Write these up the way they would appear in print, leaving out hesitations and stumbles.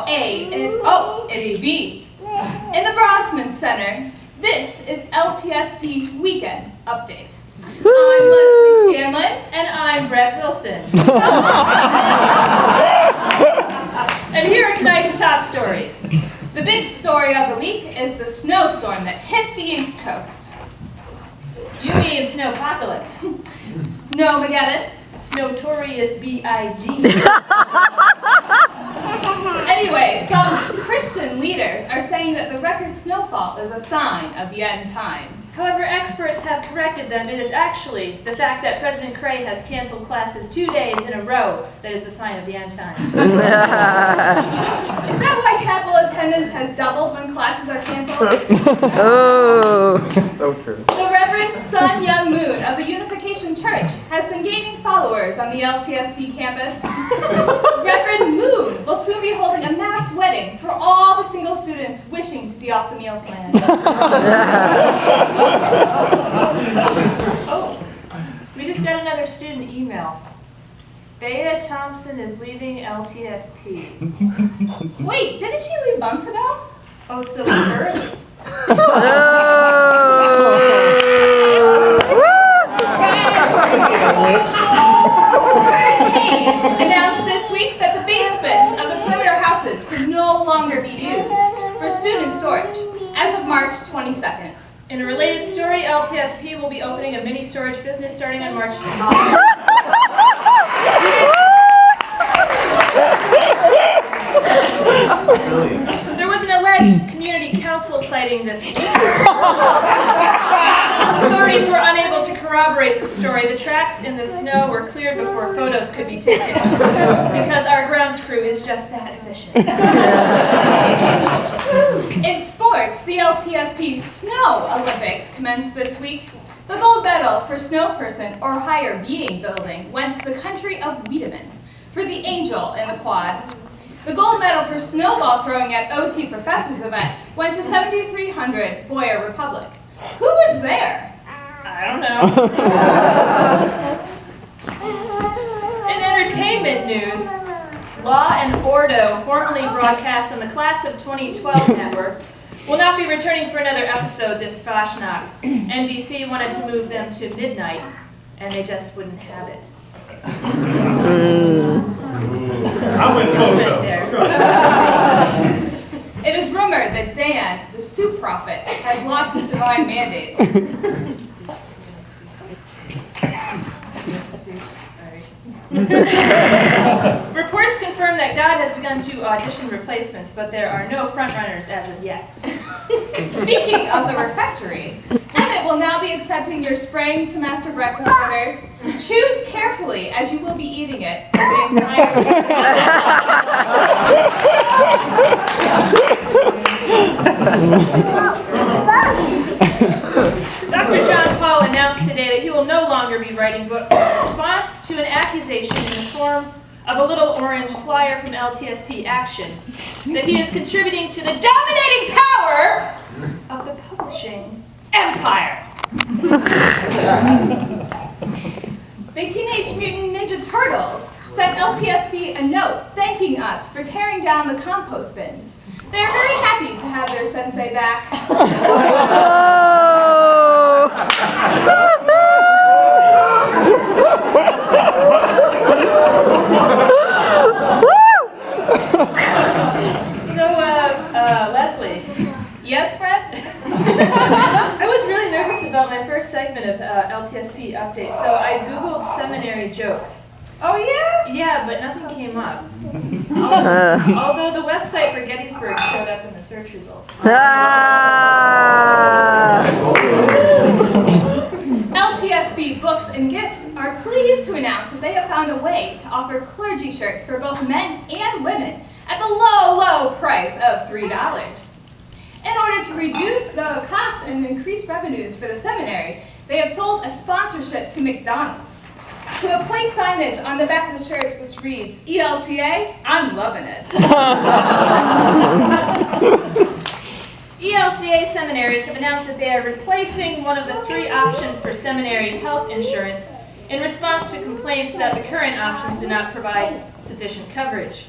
it's B. In the Brosman Center, this is LTSP Weekend Update. I'm Leslie Scanlon. And I'm Brett Wilson. And here are tonight's top stories. The big story of the week is the snowstorm that hit the East Coast. You mean snowpocalypse. Snowmageddon. Snowtorious B.I.G. Anyway, some Christian leaders are saying that the record snowfall is a sign of the end times. However, experts have corrected them. It is actually the fact that President Cray has canceled classes 2 days in a row that is a sign of the end times. Is that why chapel attendance has doubled when classes are canceled? Oh, so true. The Reverend Sun Young Moon of the Unification Church has been gaining followers on the LTSP campus. Reverend Moon will soon be holding a mass wedding for all the single students wishing to be off the meal plan. Oh, we just got another student email. Bea Thompson is leaving LTSP. Wait, didn't she leave months ago? Oh, so early. Curtis Haynes announced this week that the basements of the perimeter houses can no longer be used for student storage as of March 22nd. In a related story, LTSP will be opening a mini storage business starting on March 20th. There was an alleged community council sighting this week. Authorities were unable to corroborate the story. The tracks in the snow were cleared before photos could be taken because our grounds crew is just that efficient. In sports, the LTSP Snow Olympics commenced this week. The gold medal for snow person or higher being building went to the country of Wiedemann for the Angel in the quad. The gold medal for snowball throwing at OT Professors event went to 7300 Boyer Republic. Who lives there? I don't know. In entertainment news, Law and Ordo, formerly broadcast on the Class of 2012 network, will not be returning for another episode this Fastnacht. NBC wanted to move them to midnight, and they just wouldn't have it. I went Coco. It is rumored that Dan, the soup prophet, has lost his divine mandates. Reports confirm that God has begun to audition replacements, but there are no frontrunners as of yet. Speaking of the refectory, Emmett will now be accepting your spring semester breakfast orders. Choose carefully as you will be eating it for the entire Dr. John Paul announced today that he will no longer be writing books in response to an accusation in the form of a little orange flyer from LTSP Action that he is contributing to the dominating power of the publishing empire. The Teenage Mutant Ninja Turtles sent LTSP a note thanking us for tearing down the compost bins. They are very happy to have their sensei back. Leslie. Yes, Brett? I was really nervous about my first segment of LTSP update, so I Googled seminary jokes. Oh, yeah? Yeah, but nothing came up. Although the website for Gettysburg showed up in the search results. LTSP Books and Gifts are pleased to announce that they have found a way to offer clergy shirts for both men and women at the low, low price of $3. In order to reduce the costs and increase revenues for the seminary, they have sold a sponsorship to McDonald's, who have placed signage on the back of the shirts which reads, ELCA, I'm loving it. ELCA seminaries have announced that they are replacing one of the 3 options for seminary health insurance in response to complaints that the current options do not provide sufficient coverage.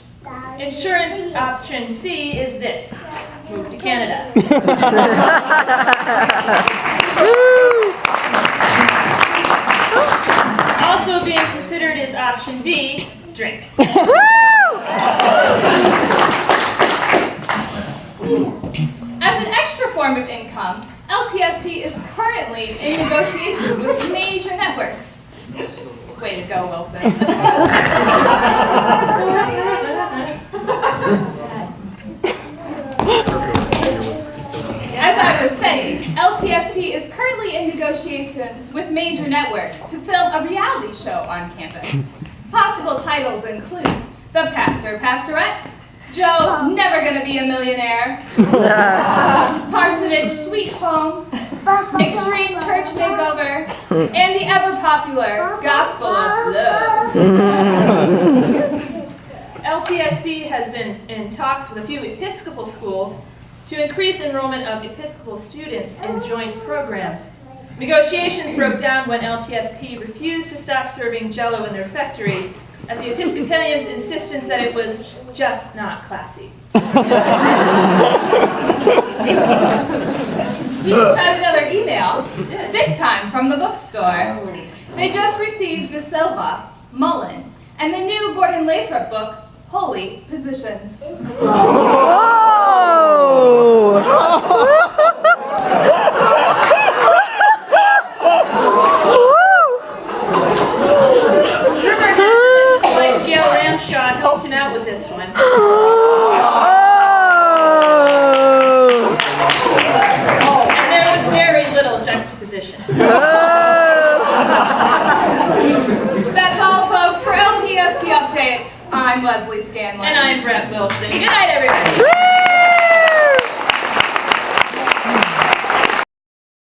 Insurance option C is this: move to Canada. Also being considered is option D, drink. As an extra form of income, LTSP is currently in negotiations with major networks. Way to go, Wilson. As I was saying, LTSP is currently in negotiations with major networks to film a reality show on campus. Possible titles include The Pastor Pastorette, Joe, Never Gonna Be a Millionaire, Parsonage Sweet Home, Extreme Church Makeover, and the ever-popular Gospel of Love. LTSP has been in talks with a few Episcopal schools to increase enrollment of Episcopal students in joint programs. Negotiations broke down when LTSP refused to stop serving Jell-O in the refectory at the Episcopalians' insistence that it was just not classy. We just got another email, this time from the bookstore. They just received De Silva, Mullen, and the new Gordon Lathrop book, Holy Positions. Rumor has it that his wife Gail Ramshaw helped him out with this one. And there was very little juxtaposition. That's all, folks, for LTSP Update. I'm Leslie Scanlon. And I'm Brett Wilson. Good night, everybody.